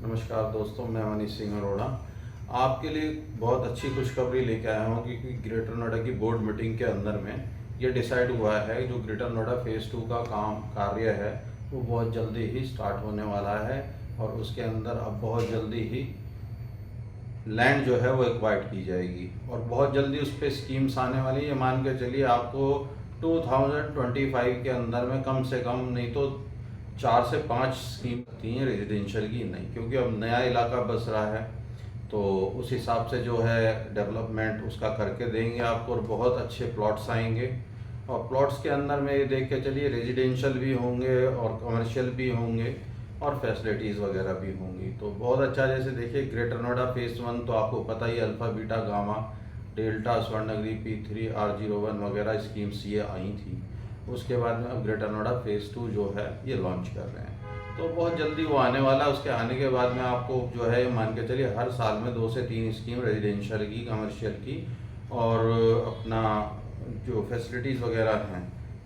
नमस्कार दोस्तों, मैं मनीष सिंह अरोड़ा आपके लिए बहुत अच्छी खुशखबरी लेके आया हूँ क्योंकि ग्रेटर नोएडा की बोर्ड मीटिंग के अंदर में ये डिसाइड हुआ है जो ग्रेटर नोएडा फेज़ 2 का कार्य है वो बहुत जल्दी ही स्टार्ट होने वाला है और उसके अंदर अब बहुत जल्दी ही लैंड जो है वो एक्वायर्ड की जाएगी और बहुत जल्दी उस पर स्कीम्स आने वाली है। ये मान के चलिए आपको 2025 के अंदर में कम से कम नहीं तो 4 से 5 स्कीम आती हैं रेजिडेंशियल की, नहीं क्योंकि अब नया इलाका बस रहा है तो उस हिसाब से जो है डेवलपमेंट उसका करके देंगे आपको और बहुत अच्छे प्लॉट्स आएंगे। और प्लॉट्स के अंदर में ये देख के चलिए रेजिडेंशियल भी होंगे और कमर्शियल भी होंगे और फैसिलिटीज़ वगैरह भी होंगी तो बहुत अच्छा। जैसे देखिए ग्रेटर नोएडा फेज़ 1 तो आपको पता ही alpha beta gamma delta Swarnagiri P3 R01 वगैरह स्कीम्स ये आई थी। उसके बाद में अब ग्रेटर नोएडा फेज़ 2 जो है ये लॉन्च कर रहे हैं तो बहुत जल्दी वो आने वाला है। उसके आने के बाद में आपको जो है मान के चलिए हर साल में 2 से 3 स्कीम रेजिडेंशियल की, कमर्शियल की और अपना जो फैसिलिटीज़ वगैरह हैं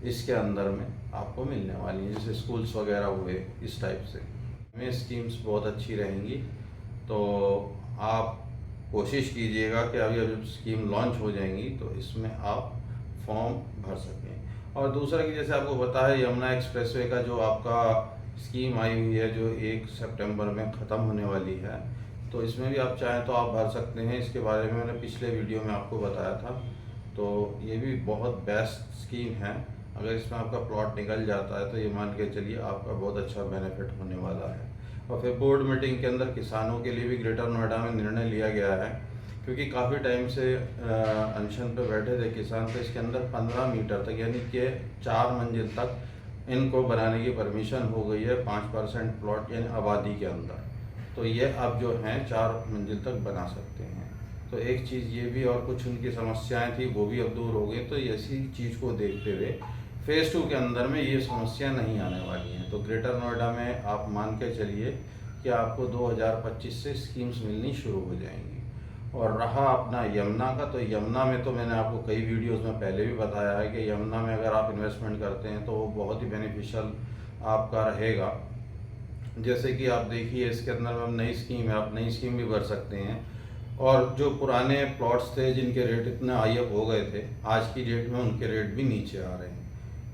इसके अंदर में आपको मिलने वाली हैं, जैसे स्कूल्स वगैरह हुए इस टाइप से में स्कीम्स बहुत अच्छी रहेंगी। तो आप कोशिश कीजिएगा कि अभी जब स्कीम लॉन्च हो जाएंगी तो इसमें आप फॉर्म भर सकें। और दूसरा कि जैसे आपको पता है यमुना एक्सप्रेसवे का जो आपका स्कीम आई हुई है जो 1 सितंबर में ख़त्म होने वाली है तो इसमें भी आप चाहें तो आप भर सकते हैं। इसके बारे में मैंने पिछले वीडियो में आपको बताया था तो ये भी बहुत बेस्ट स्कीम है। अगर इसमें आपका प्लॉट निकल जाता है तो ये मान के चलिए आपका बहुत अच्छा बेनिफिट होने वाला है। और फिर बोर्ड मीटिंग के अंदर किसानों के लिए भी ग्रेटर नोएडा में निर्णय लिया गया है क्योंकि काफ़ी टाइम से अनशन पे बैठे थे किसान, तो इसके अंदर 15 मीटर तक यानी कि 4 मंजिल तक इनको बनाने की परमिशन हो गई है 5% प्लॉट यानी आबादी के अंदर। तो ये अब जो हैं 4 मंजिल तक बना सकते हैं। तो एक चीज़ ये भी और कुछ उनकी समस्याएं थी वो भी अब दूर हो गई। तो ऐसी चीज़ को देखते हुए फेज़ 2 के अंदर में ये समस्या नहीं आने वाली हैं। तो ग्रेटर नोएडा में आप मान के चलिए कि आपको 2025 से स्कीम्स मिलनी शुरू हो जाएंगी। और रहा अपना यमुना का, तो यमुना में तो मैंने आपको कई वीडियोस में पहले भी बताया है कि यमुना में अगर आप इन्वेस्टमेंट करते हैं तो वो बहुत ही बेनिफिशियल आपका रहेगा। जैसे कि आप देखिए इसके अंदर में अब नई स्कीम है, आप नई स्कीम भी भर सकते हैं। और जो पुराने प्लॉट्स थे जिनके रेट इतने हाई अप हो गए थे आज की डेट में उनके रेट भी नीचे आ रहे हैं।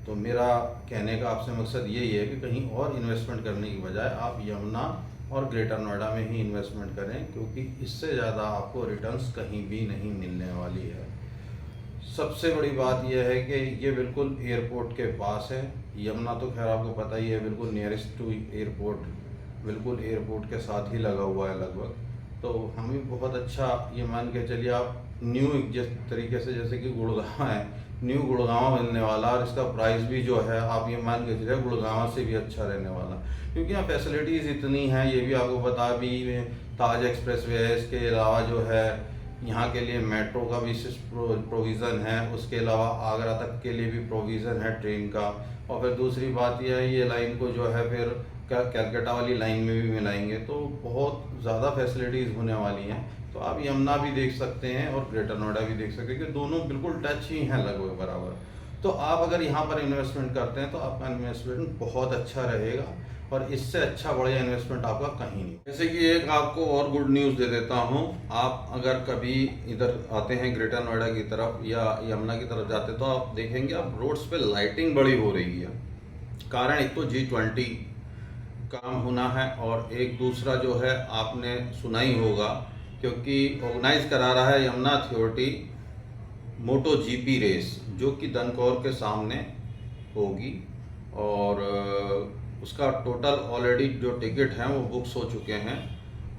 तो मेरा कहने का आपसे मकसद यही है कि कहीं और इन्वेस्टमेंट करने की बजाय आप यमुना और ग्रेटर नोएडा में ही इन्वेस्टमेंट करें क्योंकि इससे ज़्यादा आपको रिटर्न्स कहीं भी नहीं मिलने वाली है। सबसे बड़ी बात यह है कि ये बिल्कुल एयरपोर्ट के पास है। यमुना तो खैर आपको पता ही है बिल्कुल नियरेस्ट टू एयरपोर्ट, बिल्कुल एयरपोर्ट के साथ ही लगा हुआ है लगभग। तो हमें बहुत अच्छा ये मान के चलिए आप न्यू जिस तरीके से जैसे कि गुड़गांव है, न्यू गुड़गांव बनने वाला और इसका प्राइस भी जो है आप ये मान के चलिए गुड़गांव से भी अच्छा रहने वाला क्योंकि यहाँ फैसिलिटीज़ इतनी हैं। ये भी आपको बता भी ताज एक्सप्रेस वे है, इसके अलावा जो है यहाँ के लिए मेट्रो का भी प्रोविज़न है, उसके अलावा आगरा तक के लिए भी प्रोविज़न है ट्रेन का। और फिर दूसरी बात यह है ये लाइन को जो है फिर कैलकाटा वाली लाइन में भी मिलाएंगे तो बहुत ज़्यादा फैसिलिटीज़ होने वाली हैं। तो आप यमुना भी देख सकते हैं और ग्रेटर नोएडा भी देख सकते हैं कि दोनों बिल्कुल टच ही हैं लगभग बराबर। तो आप अगर यहाँ पर इन्वेस्टमेंट करते हैं तो आपका इन्वेस्टमेंट बहुत अच्छा रहेगा और इससे अच्छा बढ़िया इन्वेस्टमेंट आपका कहीं नहीं। जैसे कि एक आपको और गुड न्यूज़ दे देता हूँ, आप अगर कभी इधर आते हैं ग्रेटर नोएडा की तरफ या यमुना की तरफ जाते तो आप देखेंगे आप रोड्स पे लाइटिंग बड़ी हो रही है। कारण एक तो G20 काम होना है और एक दूसरा जो है आपने सुना ही होगा क्योंकि ऑर्गेनाइज करा रहा है यमुना अथॉरिटी मोटो GP रेस जो कि दनकौर के सामने होगी और उसका टोटल ऑलरेडी जो टिकट हैं वो बुक्स हो चुके हैं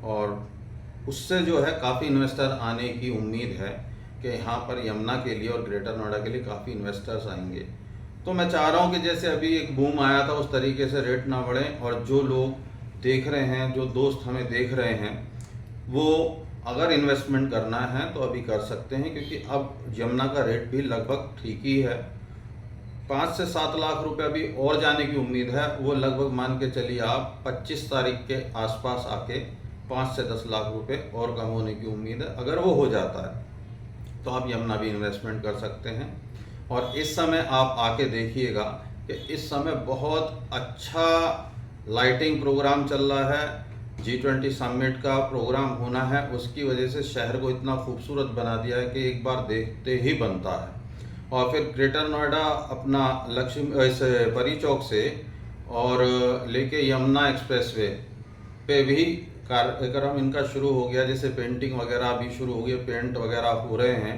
और उससे जो है काफ़ी इन्वेस्टर आने की उम्मीद है कि यहाँ पर यमुना के लिए और ग्रेटर नोएडा के लिए काफ़ी इन्वेस्टर्स आएंगे। तो मैं चाह रहा हूँ कि जैसे अभी एक बूम आया था उस तरीके से रेट ना बढ़े और जो लोग देख रहे हैं, जो दोस्त हमें देख रहे हैं, वो अगर इन्वेस्टमेंट करना है तो अभी कर सकते हैं क्योंकि अब यमुना का रेट भी लगभग ठीक ही है। 5 से 7 लाख रुपए अभी और जाने की उम्मीद है। वो लगभग मान के चलिए आप 25 तारीख के आसपास आके 5 से 10 लाख रुपए और कम होने की उम्मीद है। अगर वो हो जाता है तो आप यमुना भी इन्वेस्टमेंट कर सकते हैं। और इस समय आप आके देखिएगा कि इस समय बहुत अच्छा लाइटिंग प्रोग्राम चल रहा है। G20 समिट का प्रोग्राम होना है, उसकी वजह से शहर को इतना खूबसूरत बना दिया है कि एक बार देखते ही बनता है। और फिर ग्रेटर नोएडा अपना लक्ष्मी इस परी चौक से और लेके यमुना एक्सप्रेसवे पे भी कार्यक्रम इनका शुरू हो गया, जैसे पेंटिंग वगैरह भी शुरू हो गई, पेंट वगैरह हो रहे हैं,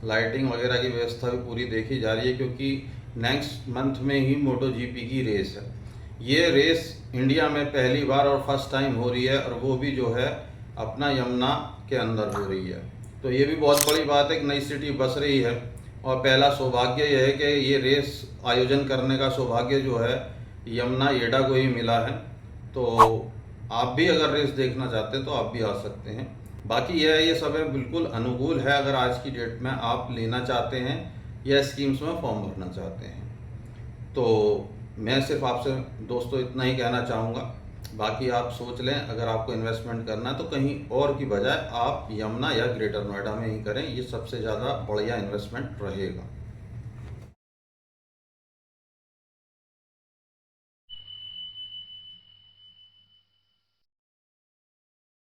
लाइटिंग वगैरह की व्यवस्था भी पूरी देखी जा रही है, क्योंकि नेक्स्ट मंथ में ही मोटो जीपी की रेस है। ये रेस इंडिया में पहली बार और फर्स्ट टाइम हो रही है, और वो भी जो है अपना यमुना के अंदर हो रही है। तो ये भी बहुत बड़ी बात है कि नई सिटी बस रही है, और पहला सौभाग्य यह है कि ये रेस आयोजन करने का सौभाग्य जो है यमुना येडा को ही मिला है। तो आप भी अगर रेस देखना चाहते हैं तो आप भी आ सकते हैं। बाकी यह है, ये सब है बिल्कुल अनुकूल है अगर आज की डेट में आप लेना चाहते हैं या स्कीम्स में फॉर्म भरना चाहते हैं। तो मैं सिर्फ आपसे दोस्तों इतना ही कहना चाहूँगा। बाकी आप सोच लें, अगर आपको इन्वेस्टमेंट करना है तो कहीं और की बजाय आप यमुना या ग्रेटर नोएडा में ही करें, ये सबसे ज़्यादा बढ़िया इन्वेस्टमेंट रहेगा।